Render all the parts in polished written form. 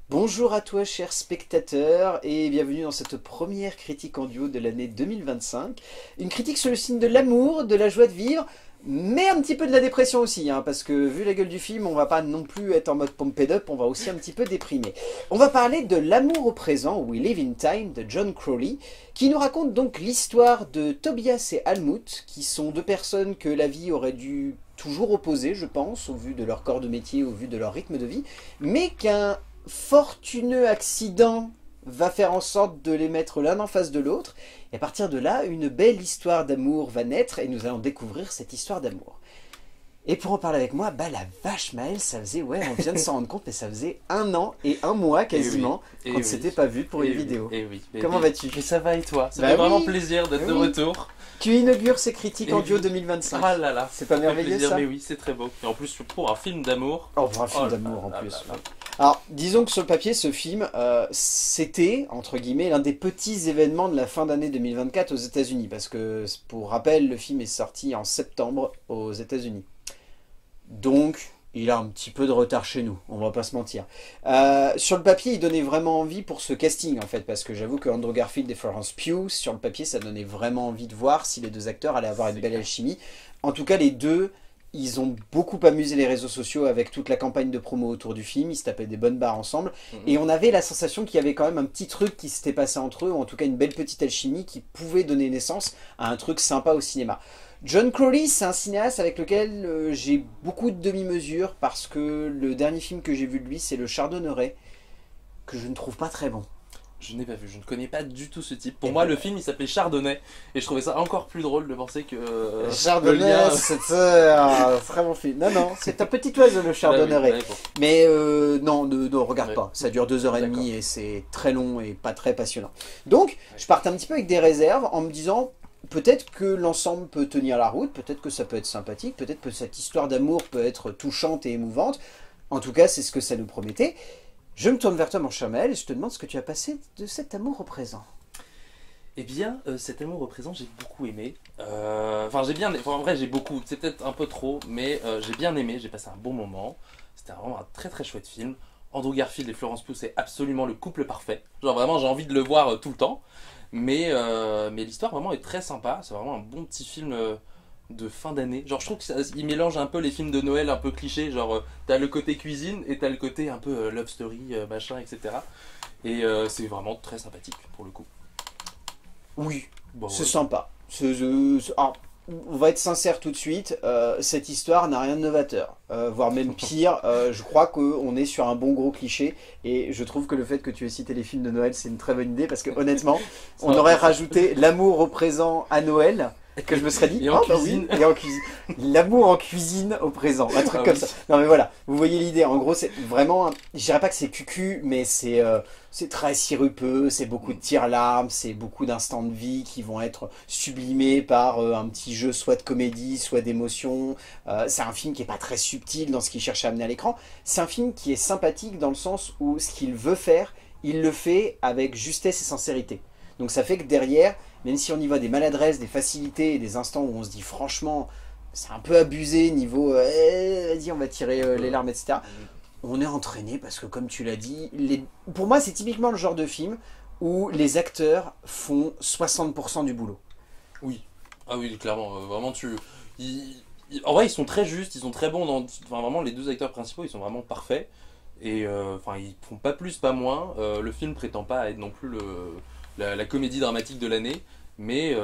Bonjour à toi chers spectateurs et bienvenue dans cette première critique en duo de l'année 2025. Une critique sur le signe de l'amour, de la joie de vivre, mais un petit peu de la dépression aussi, parce que vu la gueule du film, on va pas non plus être en mode pumped up, on va aussi un petit peu déprimer. On va parler de L'amour au présent, We Live in Time, de John Crowley, qui nous raconte donc l'histoire de Tobias et Almut, qui sont deux personnes que la vie aurait dû toujours opposer, je pense, au vu de leur corps de métier, au vu de leur rythme de vie, mais qu'un fortuneux accident va faire en sorte de les mettre l'un en face de l'autre. Et à partir de là, une belle histoire d'amour va naître et nous allons découvrir cette histoire d'amour. Et pour en parler avec moi, la vache Maël, ça faisait, on vient de s'en rendre compte, mais ça faisait 1 an et 1 mois quasiment qu'on ne s'était pas vu pour une vidéo. Comment vas-tu? Mais ça va et toi? Ça fait vraiment plaisir d'être de retour. Tu inaugures ces critiques en duo 2025. Ah là là, c'est pas merveilleux ça? Mais oui, c'est très beau. Et en plus pour un film d'amour. Oh, pour un film d'amour en plus. Alors, disons que sur le papier, ce film, c'était, entre guillemets, l'un des petits événements de la fin d'année 2024 aux États-Unis. Parce que, pour rappel, le film est sorti en septembre aux États-Unis. Donc, il a un petit peu de retard chez nous, on va pas se mentir. Sur le papier, il donnait vraiment envie pour ce casting, en fait. Parce que j'avoue que Andrew Garfield et Florence Pugh, sur le papier, ça donnait vraiment envie de voir si les deux acteurs allaient avoir une belle alchimie. En tout cas, les deux... Ils ont beaucoup amusé les réseaux sociaux avec toute la campagne de promo autour du film, ils se tapaient des bonnes barres ensemble, et on avait la sensation qu'il y avait quand même un petit truc qui s'était passé entre eux, ou en tout cas une belle petite alchimie qui pouvait donner naissance à un truc sympa au cinéma. John Crowley, c'est un cinéaste avec lequel j'ai beaucoup de demi-mesures, parce que le dernier film que j'ai vu de lui, c'est Le Chardonneret, que je ne trouve pas très bon. Je n'ai pas vu, je ne connais pas du tout ce type. Pour moi, le film il s'appelait Chardonnay et je trouvais ça encore plus drôle de penser que. Chardonnay, c'est un très bon film. Non, c'est un petit oiseau le Chardonneret. Oui, bon. Mais non, regarde pas. Ça dure 2h30 et c'est très long et pas très passionnant. Donc, je partais un petit peu avec des réserves en me disant. Peut-être que l'ensemble peut tenir la route, peut-être que ça peut être sympathique, peut-être que cette histoire d'amour peut être touchante et émouvante. En tout cas, c'est ce que ça nous promettait. Je me tourne vers toi, mon cher Maël, et je te demande ce que tu as passé de cet amour au présent. Eh bien, cet amour au présent, j'ai beaucoup aimé. Enfin, en vrai, j'ai beaucoup. C'est peut-être un peu trop, mais j'ai bien aimé. J'ai passé un bon moment. C'était vraiment un très très chouette film. Andrew Garfield et Florence Pugh, c'est absolument le couple parfait. Genre vraiment, j'ai envie de le voir tout le temps. Mais l'histoire vraiment est très sympa. C'est vraiment un bon petit film. De fin d'année. Genre je trouve qu'il mélange un peu les films de Noël un peu clichés, genre t'as le côté cuisine et t'as le côté un peu love story, machin, etc. Et c'est vraiment très sympathique pour le coup. Oui, bon, c'est sympa. On va être sincère tout de suite, cette histoire n'a rien de novateur, voire même pire, je crois qu'on est sur un bon gros cliché, et je trouve que le fait que tu aies cité les films de Noël, c'est une très bonne idée, parce que honnêtement, on aurait rajouté l'amour au présent à Noël, que je me serais dit, et en cuisine. Oui, et en cuisine. L'amour en cuisine au présent, un truc comme ça. Non mais voilà, vous voyez l'idée, en gros c'est vraiment, je dirais pas que c'est cucu, mais c'est très sirupeux, c'est beaucoup de tire-larmes, c'est beaucoup d'instants de vie qui vont être sublimés par un petit jeu soit de comédie, soit d'émotion. C'est un film qui est pas très subtil dans ce qu'il cherche à amener à l'écran. C'est un film qui est sympathique dans le sens où ce qu'il veut faire, il le fait avec justesse et sincérité. Donc ça fait que derrière, même si on y voit des maladresses, des facilités et des instants où on se dit franchement, c'est un peu abusé niveau vas-y on va tirer les larmes, etc. On est entraîné parce que comme tu l'as dit, pour moi c'est typiquement le genre de film où les acteurs font 60% du boulot. Oui, ah oui clairement, vraiment en vrai ils sont très justes, ils sont très bons dans... Enfin vraiment les deux acteurs principaux ils sont vraiment parfaits. Et ils font pas plus, pas moins. Le film prétend pas être non plus la comédie dramatique de l'année, mais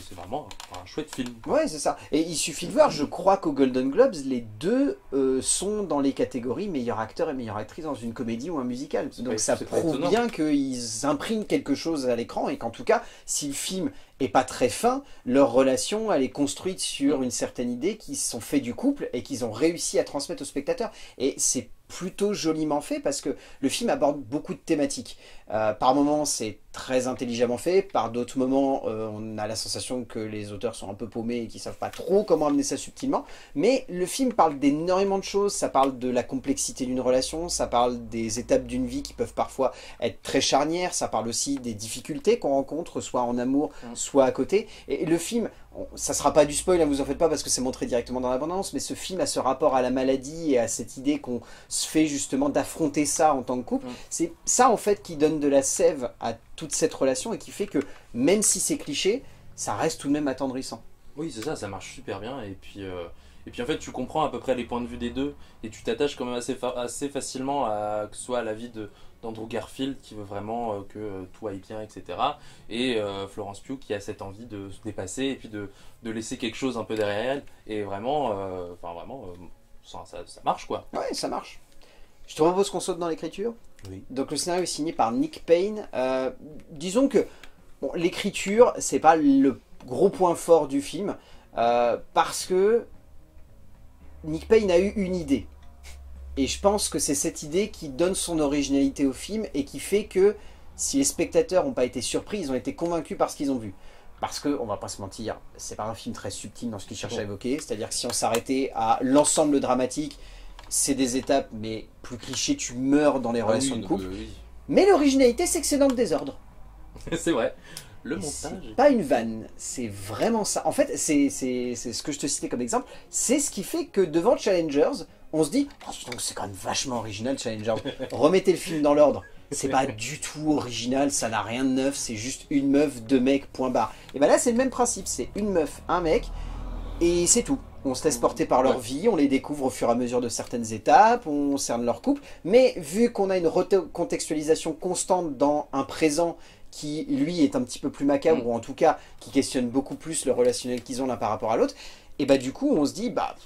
c'est vraiment un chouette film. Ouais, c'est ça. Et il suffit de voir, je crois qu'aux Golden Globes, les deux sont dans les catégories meilleur acteur et meilleure actrice dans une comédie ou un musical. Donc ça prouve bien qu'ils impriment quelque chose à l'écran et qu'en tout cas, si le film est pas très fin, leur relation elle est construite sur une certaine idée qu'ils se sont fait du couple et qu'ils ont réussi à transmettre au spectateur. Et c'est plutôt joliment fait parce que le film aborde beaucoup de thématiques. Par moments c'est très intelligemment fait, par d'autres moments on a la sensation que les auteurs sont un peu paumés et qu'ils savent pas trop comment amener ça subtilement, mais le film parle d'énormément de choses, ça parle de la complexité d'une relation, ça parle des étapes d'une vie qui peuvent parfois être très charnières, ça parle aussi des difficultés qu'on rencontre soit en amour, soit soit à côté. Et le film, ça sera pas du spoil, hein, vous en faites pas parce que c'est montré directement dans la bande-annonce, mais ce film a ce rapport à la maladie et à cette idée qu'on se fait justement d'affronter ça en tant que couple. C'est ça en fait qui donne de la sève à toute cette relation et qui fait que même si c'est cliché, ça reste tout de même attendrissant. Oui, c'est ça, ça marche super bien. Et puis en fait, tu comprends à peu près les points de vue des deux et tu t'attaches quand même assez facilement à que ce soit à la vie d'Andrew Garfield qui veut vraiment que tout aille bien, etc. Et Florence Pugh qui a cette envie de se dépasser et puis de laisser quelque chose un peu derrière elle. Et vraiment, ça marche quoi. Ouais, ça marche. Je te propose qu'on saute dans l'écriture. Oui. Donc le scénario est signé par Nick Payne. Disons que bon, l'écriture, c'est pas le gros point fort du film, parce que Nick Payne a eu une idée. Et je pense que c'est cette idée qui donne son originalité au film et qui fait que si les spectateurs n'ont pas été surpris, ils ont été convaincus par ce qu'ils ont vu. Parce que, on va pas se mentir, c'est pas un film très subtil dans ce qu'il cherche à évoquer. C'est-à-dire que si on s'arrêtait à l'ensemble dramatique, c'est des étapes, mais plus cliché, tu meurs dans les relations de couple. Oui. Mais l'originalité, c'est que c'est dans le désordre. C'est vrai. Le Et montage. c'est pas une vanne, c'est vraiment ça. En fait, c'est ce que je te citais comme exemple. C'est ce qui fait que devant Challengers, on se dit oh, c'est quand même vachement original Challengers. Remettez le film dans l'ordre. C'est pas du tout original, ça n'a rien de neuf, c'est juste une meuf, deux mecs, point barre. Et ben là, c'est le même principe, c'est une meuf, un mec, et c'est tout. On se laisse porter par leur vie, on les découvre au fur et à mesure de certaines étapes, on cerne leur couple. Mais vu qu'on a une recontextualisation constante dans un présent qui, lui, est un petit peu plus macabre, ou en tout cas, qui questionne beaucoup plus le relationnel qu'ils ont l'un par rapport à l'autre, et bah du coup, on se dit, bah,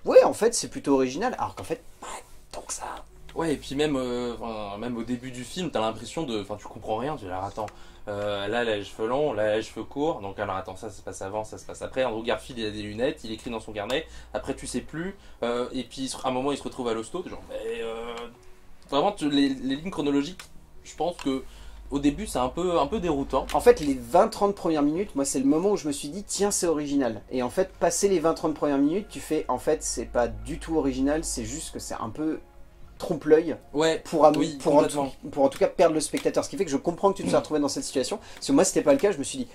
ouais, en fait, c'est plutôt original, alors qu'en fait, pas tant que ça. Ouais, et puis même au début du film, t'as l'impression de. Enfin, tu comprends rien, tu dis, alors attends, là, elle a les cheveux longs, là, elle a les cheveux courts, donc alors attends, ça se passe avant, ça se passe après. Andrew Garfield, il a des lunettes, il écrit dans son carnet, après, tu sais plus, et puis à un moment, il se retrouve à l'hosto, genre, mais. Vraiment, les lignes chronologiques, je pense que. Au début, c'est un peu déroutant. En fait, les 20-30 premières minutes, moi, c'est le moment où je me suis dit, tiens, c'est original. Et en fait, passé les 20-30 premières minutes, tu fais, en fait, c'est pas du tout original, c'est juste que c'est un peu trompe-l'œil Ouais, pour en tout cas perdre le spectateur. Ce qui fait que je comprends que tu te sois retrouvé dans cette situation. Parce que moi, c'était pas le cas, je me suis dit,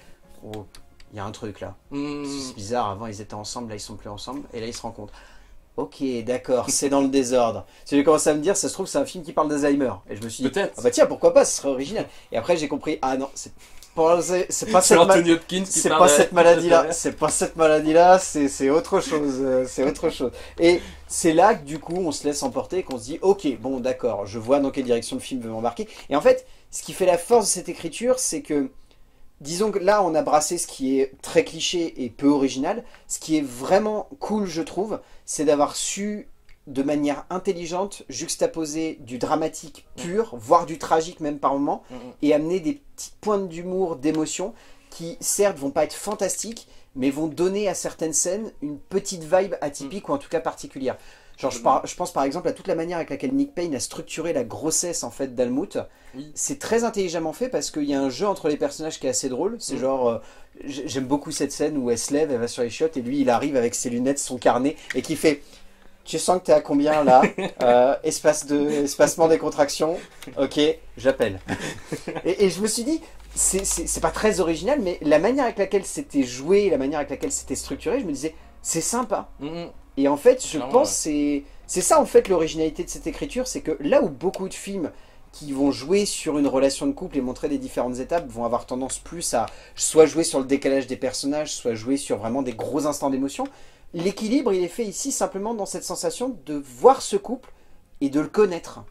oh, il y a un truc là. C'est bizarre, avant ils étaient ensemble, là ils sont plus ensemble, et là ils se rencontrent. Ok, d'accord, c'est dans le désordre. Si j'ai commencé à me dire, ça se trouve, c'est un film qui parle d'Alzheimer. Et je me suis dit, ah bah tiens, pourquoi pas, ce serait original. Et après, j'ai compris, ah non, c'est pas cette maladie-là. C'est pas cette maladie-là, c'est autre chose. C'est autre chose. Et c'est là que du coup, on se laisse emporter et qu'on se dit, ok, bon, d'accord, je vois dans quelle direction le film veut m'embarquer. Et en fait, ce qui fait la force de cette écriture, c'est que disons que là, on a brassé ce qui est très cliché et peu original. Ce qui est vraiment cool, je trouve, c'est d'avoir su, de manière intelligente, juxtaposer du dramatique pur, voire du tragique même par moment, et amener des petites pointes d'humour, d'émotion, qui certes vont pas être fantastiques, mais vont donner à certaines scènes une petite vibe atypique, ou en tout cas particulière. Genre, je pense par exemple à toute la manière avec laquelle Nick Payne a structuré la grossesse en fait d'Almouth. Oui. C'est très intelligemment fait parce qu'il y a un jeu entre les personnages qui est assez drôle. C'est genre, j'aime beaucoup cette scène où elle se lève, elle va sur les chiottes et lui il arrive avec ses lunettes, son carnet et qui fait tu sens que t'es à combien là espacement des contractions. Ok, j'appelle. Et je me suis dit, c'est pas très original, mais la manière avec laquelle c'était joué, la manière avec laquelle c'était structuré, je me disais, c'est sympa. Et en fait, je pense que c'est ça en fait l'originalité de cette écriture, c'est que là où beaucoup de films qui vont jouer sur une relation de couple et montrer les différentes étapes vont avoir tendance plus à soit jouer sur le décalage des personnages, soit jouer sur vraiment des gros instants d'émotion, l'équilibre il est fait ici simplement dans cette sensation de voir ce couple et de le connaître.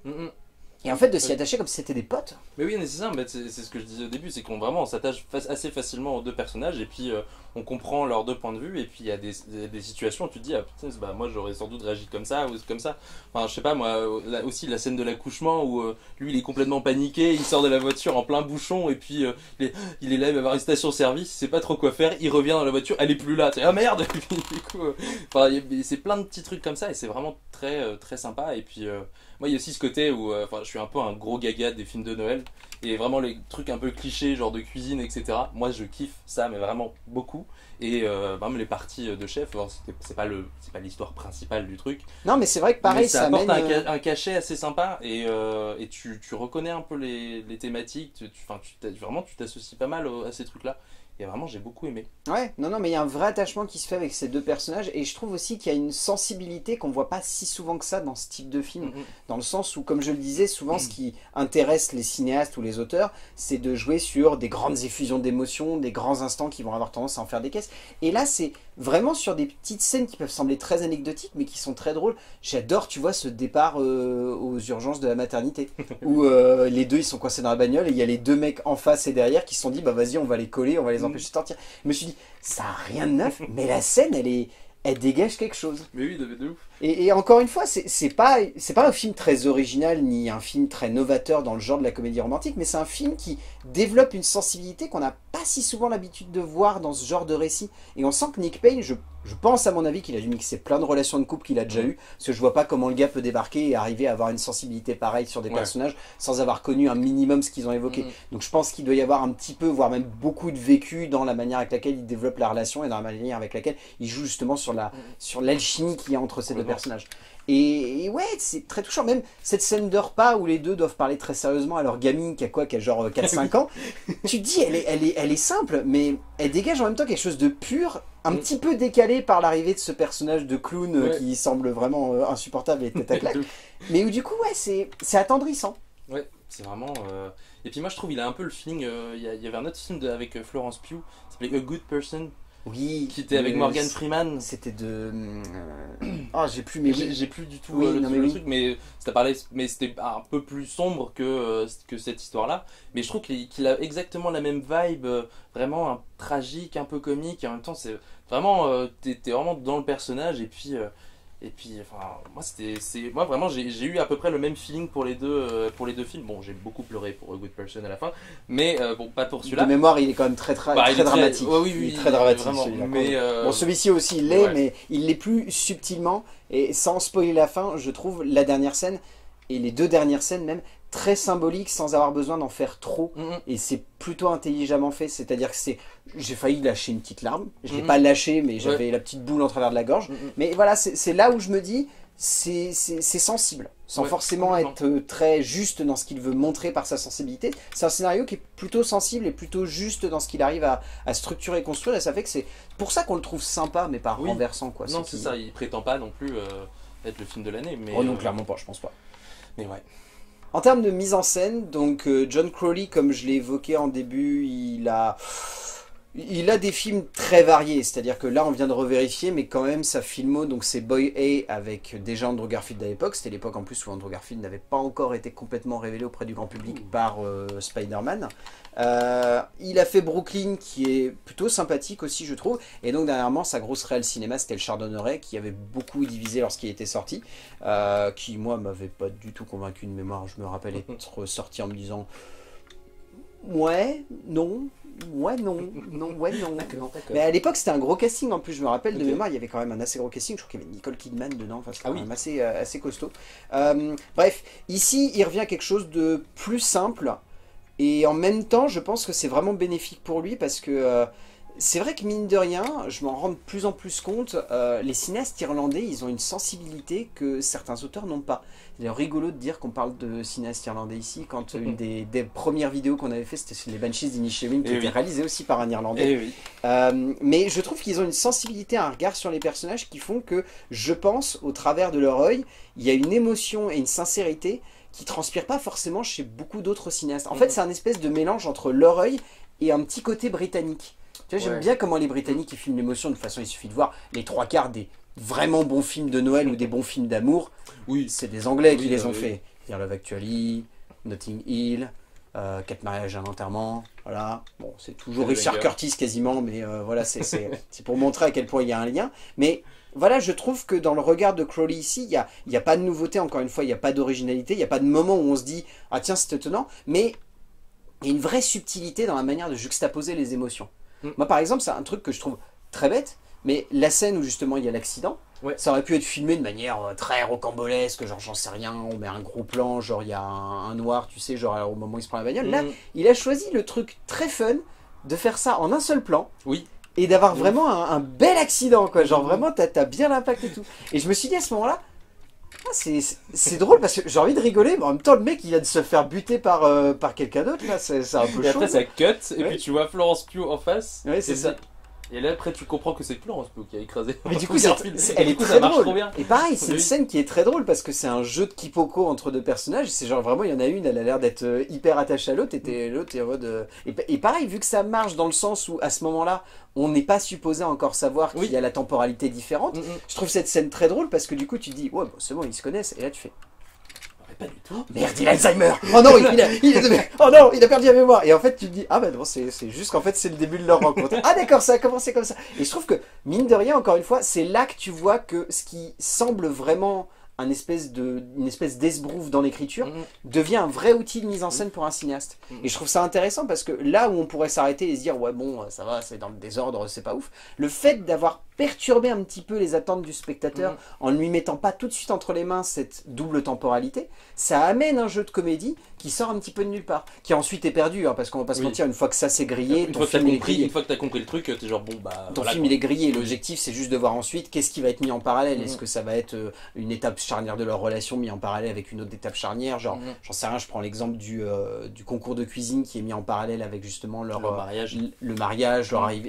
Et en fait de s'y attacher comme si c'était des potes. Mais oui, c'est ça, c'est ce que je disais au début, c'est qu'on vraiment on s'attache assez facilement aux deux personnages et puis on comprend leurs deux points de vue et puis il y a des situations où tu te dis ah putain bah, moi j'aurais sans doute réagi comme ça ou comme ça. Enfin je sais pas moi, là, aussi la scène de l'accouchement où lui il est complètement paniqué, il sort de la voiture en plein bouchon et puis il est là, il va avoir une station-service, il sait pas trop quoi faire, il revient dans la voiture, elle est plus là, tu sais, ah merde. Du coup, c'est plein de petits trucs comme ça et c'est vraiment très, très sympa et puis... moi, il y a aussi ce côté où je suis un peu un gros gaga des films de Noël. Et vraiment, les trucs un peu clichés, genre de cuisine, etc. Moi, je kiffe ça, mais vraiment beaucoup. Et même les parties de chef, c'est pas l'histoire principale du truc. Non, mais c'est vrai que pareil, ça apporte un cachet assez sympa. Et tu reconnais un peu les thématiques. Vraiment, tu t'associes pas mal à ces trucs-là. Et vraiment, j'ai beaucoup aimé. Ouais, non, non, mais il y a un vrai attachement qui se fait avec ces deux personnages, et je trouve aussi qu'il y a une sensibilité qu'on voit pas si souvent que ça dans ce type de film, dans le sens où, comme je le disais, souvent ce qui intéresse les cinéastes ou les auteurs, c'est de jouer sur des grandes effusions d'émotions, des grands instants qui vont avoir tendance à en faire des caisses, et là c'est vraiment sur des petites scènes qui peuvent sembler très anecdotiques, mais qui sont très drôles. J'adore, tu vois, ce départ aux urgences de la maternité, où les deux ils sont coincés dans la bagnole, et il y a les deux mecs en face et derrière qui se sont dit, bah vas-y, on va les coller, on va les empêcher de sortir. Je me suis dit, ça a rien de neuf, mais la scène, elle dégage quelque chose. Mais oui, de ouf. Et encore une fois, c'est pas un film très original, ni un film très novateur dans le genre de la comédie romantique, mais c'est un film qui développe une sensibilité qu'on n'a pas si souvent l'habitude de voir dans ce genre de récit. Et on sent que Nick Payne, je pense à mon avis qu'il a dû mixer plein de relations de couple qu'il a déjà eues, parce que je vois pas comment le gars peut débarquer et arriver à avoir une sensibilité pareille sur des personnages sans avoir connu un minimum ce qu'ils ont évoqué. Donc je pense qu'il doit y avoir un petit peu, voire même beaucoup de vécu dans la manière avec laquelle il développe la relation et dans la manière avec laquelle il joue justement sur l'alchimie qu'il y a entre ces deux personnages. Et ouais, c'est très touchant. Même cette scène de repas où les deux doivent parler très sérieusement à leur gamine qui a genre 4-5 ans, tu te dis, elle est simple, mais elle dégage en même temps quelque chose de pur, un petit peu décalé par l'arrivée de ce personnage de clown qui semble vraiment insupportable et tête à claque. Mais où du coup, ouais, c'est attendrissant. Ouais, c'est vraiment... Et puis moi je trouve il a un peu le feeling... Il y avait un autre film avec Florence Pugh, qui s'appelait A Good Person. Oui, qui était avec Morgan Freeman. C'était de... Ah, j'ai plus, mais j'ai plus du tout le truc, mais c'était un peu plus sombre que cette histoire-là. Mais je trouve qu'il a exactement la même vibe, vraiment tragique, un peu comique, et en même temps, c'est vraiment, t'es vraiment dans le personnage, et puis enfin, moi vraiment, j'ai eu à peu près le même feeling pour les deux films. Bon, j'ai beaucoup pleuré pour A Good Person à la fin, mais bon, pas pour celui-là. De mémoire, il est quand même très dramatique. Oui, il est très dramatique, vraiment. Celui-là. Mais bon, celui-ci aussi, il l'est, mais il l'est plus subtilement. Et sans spoiler la fin, je trouve la dernière scène, et les deux dernières scènes même, très symboliques sans avoir besoin d'en faire trop. Et c'est plutôt intelligemment fait, c'est-à-dire que j'ai failli lâcher une petite larme. Je l'ai pas lâché, mais j'avais la petite boule en travers de la gorge. Mais voilà, c'est là où je me dis, c'est sensible, sans forcément être très juste dans ce qu'il veut montrer par sa sensibilité. C'est un scénario qui est plutôt sensible et plutôt juste dans ce qu'il arrive à structurer et construire, et ça fait que c'est pour ça qu'on le trouve sympa, mais pas renversant, quoi. Non, c'est ça, il prétend pas non plus être le film de l'année. Mais oh non, clairement pas, je pense pas. Mais ouais. En termes de mise en scène, donc John Crowley, comme je l'ai évoqué en début, il a des films très variés, c'est-à-dire que là on vient de revérifier, mais quand même sa filmo, donc c'est Boy A avec déjà Andrew Garfield à l'époque, c'était l'époque en plus où Andrew Garfield n'avait pas encore été complètement révélé auprès du grand public par Spider-Man. Il a fait Brooklyn qui est plutôt sympathique aussi je trouve, et donc dernièrement sa grosse réelle cinéma c'était Le Chardonneret qui avait beaucoup divisé lorsqu'il était sorti, qui moi m'avait pas du tout convaincu de mémoire, je me rappelle être sorti en me disant ouais, non. Ouais, non. D'accord. Mais à l'époque, c'était un gros casting en plus, je me rappelle de mémoire, il y avait quand même un assez gros casting. Je crois qu'il y avait Nicole Kidman dedans, enfin, c'était quand même assez costaud. Bref, ici, il revient à quelque chose de plus simple, et en même temps, je pense que c'est vraiment bénéfique pour lui parce que c'est vrai que mine de rien, je m'en rends de plus en plus compte, les cinéastes irlandais, ils ont une sensibilité que certains auteurs n'ont pas. C'est rigolo de dire qu'on parle de cinéastes irlandais ici, quand une des premières vidéos qu'on avait fait, c'était sur les Banshees d'Inisherin, qui était réalisée aussi par un Irlandais. Mais je trouve qu'ils ont une sensibilité, un regard sur les personnages qui font que, je pense, au travers de leur œil, il y a une émotion et une sincérité qui transpire pas forcément chez beaucoup d'autres cinéastes. En fait, c'est un espèce de mélange entre leur œil et un petit côté britannique. Tu vois, j'aime bien comment les Britanniques ils filment l'émotion. De toute façon, il suffit de voir les trois quarts des vraiment bons films de Noël ou des bons films d'amour. C'est des Anglais qui les ont fait. C'est-à-dire Love Actually, Notting Hill, 4 mariages et un enterrement. Voilà. Bon, c'est toujours Richard Curtis quasiment, mais voilà, c'est pour montrer à quel point il y a un lien. Mais voilà, je trouve que dans le regard de Crowley ici, il n'y a pas de nouveauté, encore une fois, il n'y a pas d'originalité, il n'y a pas de moment où on se dit « Ah tiens, c'est étonnant », mais il y a une vraie subtilité dans la manière de juxtaposer les émotions. Moi, par exemple, c'est un truc que je trouve très bête, mais la scène où justement il y a l'accident, ça aurait pu être filmé de manière très rocambolesque, genre j'en sais rien, on met un gros plan, genre il y a un noir, tu sais, genre au moment où il se prend la bagnole. Là, il a choisi le truc très fun de faire ça en un seul plan. Et d'avoir vraiment un bel accident, quoi. Genre vraiment, t'as bien l'impact et tout. Et je me suis dit à ce moment-là, c'est drôle parce que j'ai envie de rigoler, mais en même temps, le mec, il vient de se faire buter par quelqu'un d'autre, là, c'est un peu Et chaud. après ça cut, et puis tu vois Florence Pugh en face. Ouais, c'est et ça. Et là après tu comprends que c'est Florence Pugh qui a écrasé. Mais du coup, Garfield. elle Et est du coup, très ça marche drôle. trop bien. Et pareil, c'est une Oui. scène qui est très drôle parce que c'est un jeu de quiproquo entre deux personnages. C'est genre vraiment, il y en a une, elle a l'air d'être hyper attachée à l'autre, et l'autre est en mode. Et pareil, vu que ça marche dans le sens où à ce moment-là, on n'est pas supposé encore savoir qu'il y a la temporalité différente. Je trouve cette scène très drôle parce que du coup, tu te dis, ouais, bon, c'est bon, ils se connaissent. Et là, tu fais. Mais pas du tout. Merde, il a Alzheimer. Oh non, oh non, il a perdu la mémoire. Et en fait, tu te dis, ah bah non, c'est juste qu'en fait, c'est le début de leur rencontre. Ah d'accord, ça a commencé comme ça. Et je trouve que, mine de rien, encore une fois, c'est là que tu vois que ce qui semble vraiment une espèce d'esbrouf dans l'écriture devient un vrai outil de mise en scène pour un cinéaste. Et je trouve ça intéressant parce que là où on pourrait s'arrêter et se dire, ouais bon, ça va, c'est dans le désordre, c'est pas ouf. Le fait d'avoir perturbé un petit peu les attentes du spectateur en ne lui mettant pas tout de suite entre les mains cette double temporalité, ça amène un jeu de comédie qui sort un petit peu de nulle part, qui ensuite est perdu, hein, parce qu'on va pas se mentir, une fois que ça c'est grillé, Une ton fois que t'as film il est compris, grillé. une fois que t'as compris le truc, t'es genre bon bah. Ton voilà, film quoi. il est grillé, l'objectif c'est juste de voir ensuite qu'est-ce qui va être mis en parallèle. Est-ce que ça va être une étape charnière de leur relation mis en parallèle avec une autre étape charnière, genre j'en sais rien, je prends l'exemple du concours de cuisine qui est mis en parallèle avec justement leur mariage,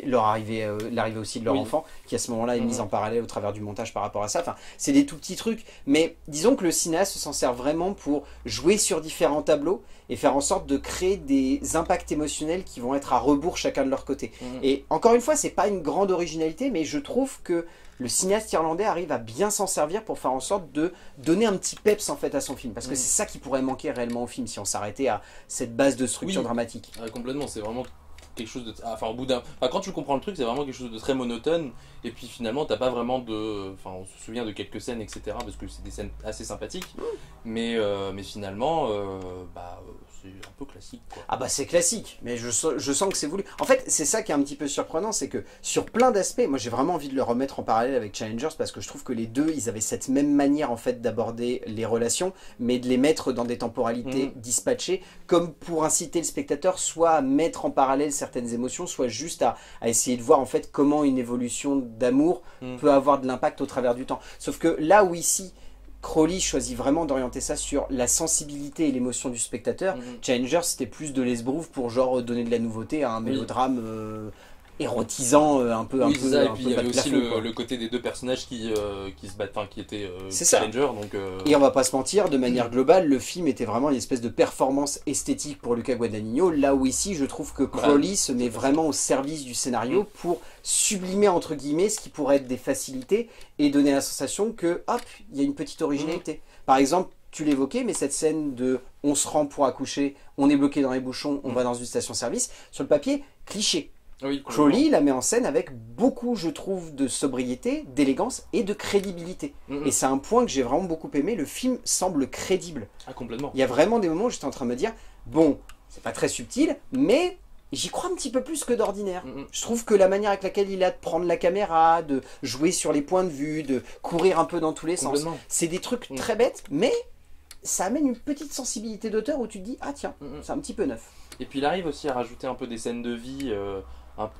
l'arrivée aussi de leur enfant qui à ce moment-là est mise en parallèle au travers du montage par rapport à ça. Enfin, c'est des tout petits trucs, mais disons que le cinéaste s'en sert vraiment pour jouer sur différents tableaux et faire en sorte de créer des impacts émotionnels qui vont être à rebours chacun de leur côté. Et encore une fois, c'est pas une grande originalité, mais je trouve que le cinéaste irlandais arrive à bien s'en servir pour faire en sorte de donner un petit peps en fait à son film. Parce que c'est ça qui pourrait manquer réellement au film si on s'arrêtait à cette base de structure dramatique. Complètement, c'est vraiment quelque chose de. Enfin, au bout d'un. Enfin, quand tu comprends le truc, c'est vraiment quelque chose de très monotone. Et puis finalement, t'as pas vraiment de. Enfin, on se souvient de quelques scènes, etc. Parce que c'est des scènes assez sympathiques. Mais finalement, c'est un peu classique, quoi. Ah bah c'est classique, mais je sens que c'est voulu. En fait, c'est ça qui est un petit peu surprenant, c'est que sur plein d'aspects, moi j'ai vraiment envie de le remettre en parallèle avec Challengers parce que je trouve que les deux, ils avaient cette même manière en fait d'aborder les relations, mais de les mettre dans des temporalités dispatchées, comme pour inciter le spectateur soit à mettre en parallèle certaines émotions, soit juste à essayer de voir en fait comment une évolution d'amour peut avoir de l'impact au travers du temps. Sauf que là où ici, Crowley choisit vraiment d'orienter ça sur la sensibilité et l'émotion du spectateur. Challengers, c'était plus de l'esbrouf pour genre donner de la nouveauté à un mélodrame érotisant un peu Et puis il y bas avait de aussi plafond, le côté des deux personnages qui se battent, enfin qui étaient C'est ça. Challenger. Donc, Et on va pas se mentir, de manière globale, le film était vraiment une espèce de performance esthétique pour Luca Guadagnino, là où ici je trouve que Crowley se met vraiment au service du scénario pour sublimer entre guillemets ce qui pourrait être des facilités et donner la sensation que hop, il y a une petite originalité. Par exemple, tu l'évoquais, mais cette scène de on se rend pour accoucher, on est bloqué dans les bouchons, on va dans une station-service, sur le papier, cliché. Crowley la met en scène avec beaucoup, je trouve, de sobriété, d'élégance et de crédibilité. Et c'est un point que j'ai vraiment beaucoup aimé, le film semble crédible. Ah, complètement. Il y a vraiment des moments où j'étais en train de me dire, bon, c'est pas très subtil, mais j'y crois un petit peu plus que d'ordinaire. Je trouve que la manière avec laquelle il a de prendre la caméra, de jouer sur les points de vue, de courir un peu dans tous les sens, c'est des trucs très bêtes, mais ça amène une petite sensibilité d'auteur où tu te dis, ah tiens, c'est un petit peu neuf. Et puis il arrive aussi à rajouter un peu des scènes de vie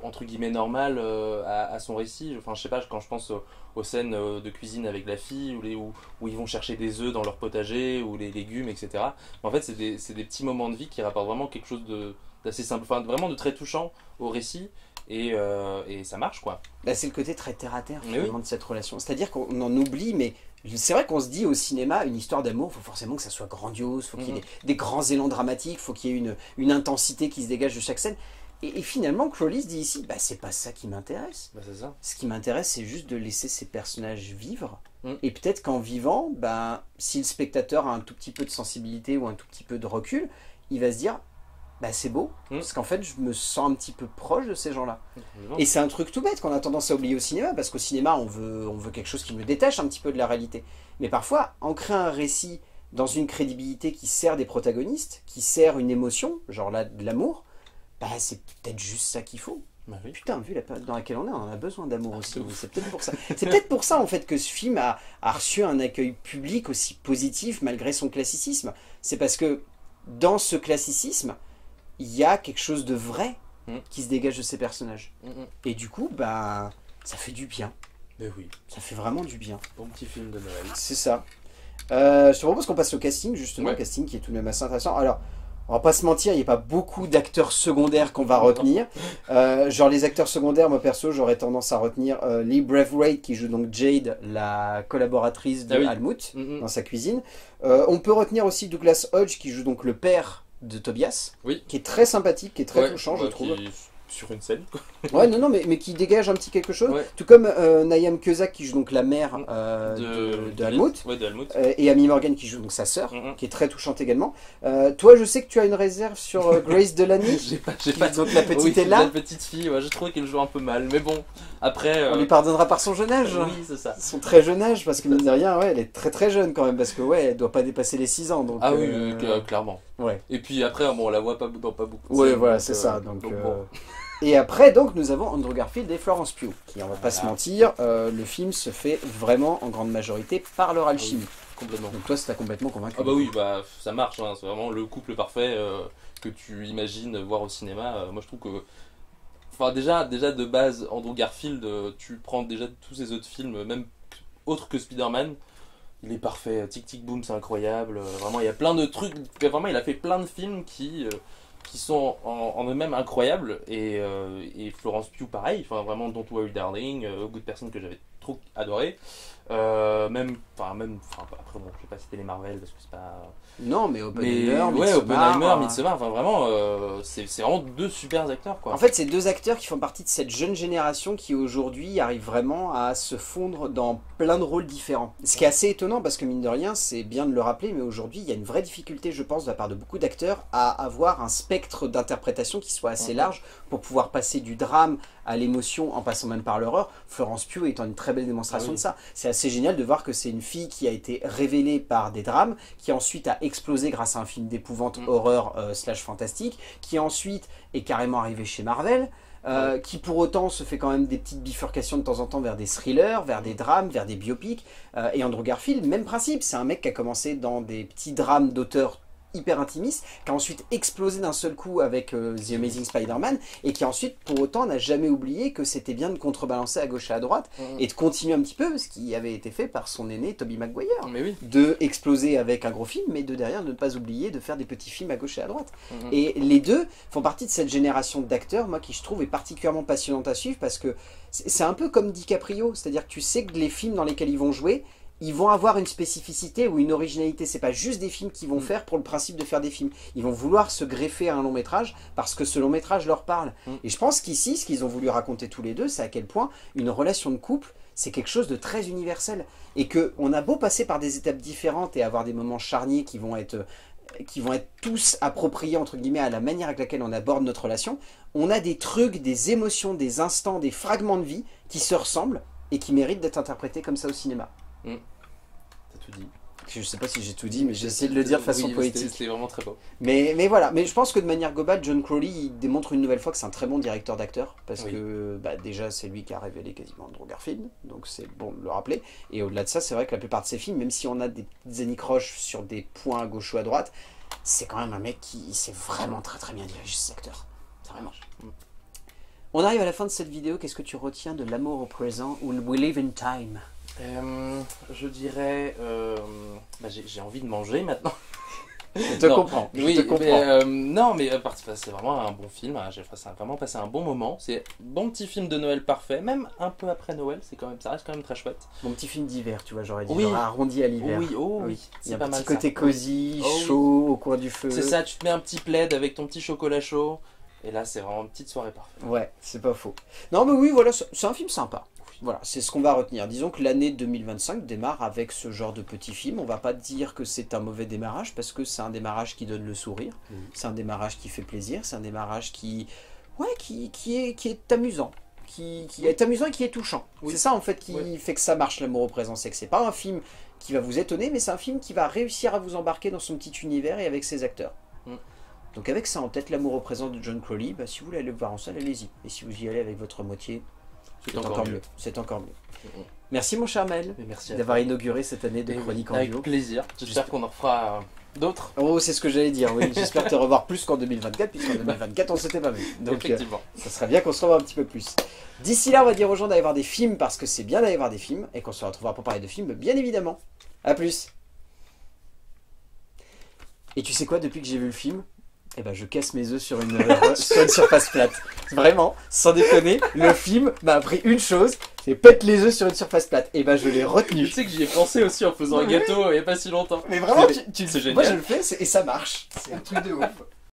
entre guillemets normales à son récit. Enfin, je sais pas, quand je pense aux scènes de cuisine avec la fille où ils vont chercher des œufs dans leur potager ou les légumes, etc. En fait, c'est des petits moments de vie qui rapportent vraiment quelque chose d'assez simple, enfin vraiment de très touchant au récit. Et ça marche, quoi. Là, c'est le côté très terre-à-terre finalement de cette relation. C'est-à-dire qu'on en oublie, mais c'est vrai qu'on se dit au cinéma, une histoire d'amour, il faut forcément que ça soit grandiose, il faut qu'il y ait des grands élans dramatiques, il faut qu'il y ait une intensité qui se dégage de chaque scène. Et finalement, Crowley se dit ici, bah, c'est pas ça qui m'intéresse. C'est ça. Ce qui m'intéresse, c'est juste de laisser ces personnages vivre. Et peut-être qu'en vivant, bah, si le spectateur a un tout petit peu de sensibilité ou un tout petit peu de recul, il va se dire, bah, c'est beau, parce qu'en fait, je me sens un petit peu proche de ces gens-là. Et c'est un truc tout bête qu'on a tendance à oublier au cinéma, parce qu'au cinéma, on veut quelque chose qui me détache un petit peu de la réalité. Mais parfois, ancrer un récit dans une crédibilité qui sert des protagonistes, qui sert une émotion, genre là, de l'amour, bah, c'est peut-être juste ça qu'il faut. Bah oui. Putain, vu la période dans laquelle on est, on en a besoin d'amour aussi. C'est peut-être pour ça. C'est peut-être pour ça en fait que ce film a reçu un accueil public aussi positif malgré son classicisme. C'est parce que dans ce classicisme, il y a quelque chose de vrai qui se dégage de ces personnages. Et du coup, bah, ça fait du bien. Mais oui. Ça fait vraiment du bien. Bon petit film de Noël. C'est ça. Je te propose qu'on passe au casting, justement, Ouais. casting qui est tout de même assez intéressant. Alors, on va pas se mentir, il n'y a pas beaucoup d'acteurs secondaires qu'on va retenir. Genre les acteurs secondaires, moi perso, j'aurais tendance à retenir Lee Braithwaite qui joue donc Jade, la collaboratrice de Ah oui. Helmut, Mhm. dans sa cuisine. On peut retenir aussi Douglas Hodge qui joue donc le père de Tobias, Oui. qui est très sympathique, qui est très Ouais, touchant, je bah, trouve. qui est sur une scène, quoi. Ouais, non, mais qui dégage un petit quelque chose. Ouais. Tout comme Naïm Keusak qui joue donc la mère de Helmut. Ouais, de Helmut. Et Amy Morgan qui joue donc sa sœur, Mhm. qui est très touchante également. Toi, je sais que tu as une réserve sur Grace Delaney, J'ai pas, donc la petite oui, Ella. la petite fille, ouais, j'ai trouvé qu'elle joue un peu mal, mais bon, après... On lui pardonnera par son jeune âge. oui, c'est ça. Son très jeune âge, parce que mine de rien, ouais, elle est très très jeune quand même, parce que ouais, elle doit pas dépasser les 6 ans. Donc, Ah oui, clairement. ouais. Et puis après, bon, on la voit pas dans pas beaucoup de Ouais, scènes, voilà, donc, c'est ça. Donc, bon. Et après, donc, nous avons Andrew Garfield et Florence Pugh, qui, on va pas Voilà. se mentir, le film se fait vraiment en grande majorité par leur alchimie. Complètement. Donc toi, ça t'a complètement convaincu. Ah bah oui, bah ça marche, hein, c'est vraiment le couple parfait que tu imagines voir au cinéma. Moi je trouve que... Enfin déjà de base, Andrew Garfield, tu prends déjà tous ses autres films, même autres que Spider-Man, il est parfait. Tic Tic Boom, c'est incroyable. Vraiment, il y a plein de trucs. Vraiment, il a fait plein de films qui sont en eux-mêmes incroyables. Et Florence Pugh, pareil. Enfin, vraiment, Don't Worry Darling, Good Person que j'avais trop adoré. Après, bon, je vais pas citer les Marvel parce que c'est pas. Non, mais Mais Oppenheimer, ouais, Midsommar, Oppenheimer, Midsommar, enfin vraiment, c'est vraiment deux super acteurs quoi. En fait, c'est deux acteurs qui font partie de cette jeune génération qui aujourd'hui arrive vraiment à se fondre dans plein de rôles différents. Ce qui est assez étonnant parce que mine de rien, c'est bien de le rappeler, mais aujourd'hui, il y a une vraie difficulté, je pense, de la part de beaucoup d'acteurs à avoir un spectre d'interprétation qui soit assez large pour pouvoir passer du drame à l'émotion en passant même par l'horreur. Florence Pugh étant une très belle démonstration de ça. C'est assez génial de voir que c'est une fille qui a été révélée par des drames, qui ensuite a explosé grâce à un film d'épouvante horreur slash fantastique, qui ensuite est carrément arrivé chez Marvel, qui pour autant se fait quand même des petites bifurcations de temps en temps vers des thrillers, vers des drames, vers des biopics. Et Andrew Garfield, même principe, c'est un mec qui a commencé dans des petits drames d'auteur hyper intimiste, qui a ensuite explosé d'un seul coup avec The Amazing Spider-Man, et qui ensuite, pour autant, n'a jamais oublié que c'était bien de contrebalancer à gauche et à droite, et de continuer un petit peu, ce qui avait été fait par son aîné Tobey Maguire. Mais oui. De exploser avec un gros film, mais de derrière ne pas oublier de faire des petits films à gauche et à droite. Et les deux font partie de cette génération d'acteurs, moi qui je trouve est particulièrement passionnante à suivre, parce que c'est un peu comme DiCaprio, c'est-à-dire que tu sais que les films dans lesquels ils vont jouer, ils vont avoir une spécificité ou une originalité. C'est pas juste des films qu'ils vont faire pour le principe de faire des films. Ils vont vouloir se greffer à un long métrage parce que ce long métrage leur parle. Et je pense qu'ici, ce qu'ils ont voulu raconter tous les deux, c'est à quel point une relation de couple, c'est quelque chose de très universel. Et qu'on a beau passer par des étapes différentes et avoir des moments charniers qui vont être tous appropriés entre guillemets à la manière avec laquelle on aborde notre relation, on a des trucs, des émotions, des instants, des fragments de vie qui se ressemblent et qui méritent d'être interprétés comme ça au cinéma. T'as tout dit. Je sais pas si j'ai tout dit, mais j'ai essayé de le dire de façon poétique. C'était vraiment très beau. Mais voilà, mais je pense que de manière globale, John Crowley il démontre une nouvelle fois que c'est un très bon directeur d'acteur, parce que déjà c'est lui qui a révélé quasiment Andrew Garfield, donc c'est bon de le rappeler. Et au-delà de ça, c'est vrai que la plupart de ses films, même si on a des petites anicroches sur des points à gauche ou à droite, c'est quand même un mec qui sait vraiment très très bien diriger ses acteurs. Vraiment. On arrive à la fin de cette vidéo, qu'est-ce que tu retiens de L'amour au présent ou We Live in Time? Je dirais... j'ai envie de manger maintenant. Je te comprends. Oui, je te comprends. non, mais c'est vraiment un bon film. Hein, j'ai vraiment passé un bon moment. C'est un bon petit film de Noël parfait. Même un peu après Noël, ça reste quand même très chouette. Mon petit film d'hiver, tu vois, j'aurais dit. Oui. Genre arrondi à l'hiver. Oui, Il y c'est a un pas petit mal côté ça. cosy, Oh, chaud, au coin du feu. C'est ça, tu te mets un petit plaid avec ton petit chocolat chaud. Et là, c'est vraiment une petite soirée parfaite. Ouais, c'est pas faux. Non, mais oui, voilà, c'est un film sympa. Voilà, c'est ce qu'on va retenir. Disons que l'année 2025 démarre avec ce genre de petit film. On va pas dire que c'est un mauvais démarrage parce que c'est un démarrage qui donne le sourire. C'est un démarrage qui fait plaisir. C'est un démarrage qui est amusant. Qui est amusant et qui est touchant. C'est ça en fait qui fait que ça marche, L'amour au présent. C'est que c'est pas un film qui va vous étonner, mais c'est un film qui va réussir à vous embarquer dans son petit univers et avec ses acteurs. Donc avec ça en tête, L'amour au présent de John Crowley, si vous voulez aller le voir en salle, allez-y. Et si vous y allez avec votre moitié, c'est encore mieux. C'est encore mieux. Merci mon cher Mel d'avoir inauguré cette année de chronique en duo. Avec plaisir. J'espère qu'on en fera d'autres. Oh, c'est ce que j'allais dire, oui. J'espère te revoir plus qu'en 2024, puisqu'en 2024 on s'était pas vu. Donc effectivement. Ça serait bien qu'on se revoie un petit peu plus. D'ici là, on va dire aux gens d'aller voir des films parce que c'est bien d'aller voir des films et qu'on se retrouvera pour parler de films, bien évidemment. A plus. Et tu sais quoi, depuis que j'ai vu le film, eh ben, je casse mes œufs sur sur une surface plate. Vraiment, sans déconner, le film m'a appris une chose, c'est pète les œufs sur une surface plate. Et ben je l'ai retenu. Tu sais que j'y ai pensé aussi en faisant un Oui. gâteau il y a pas si longtemps. Mais vraiment, C'est moi génial. je le fais et ça marche. C'est un truc de ouf.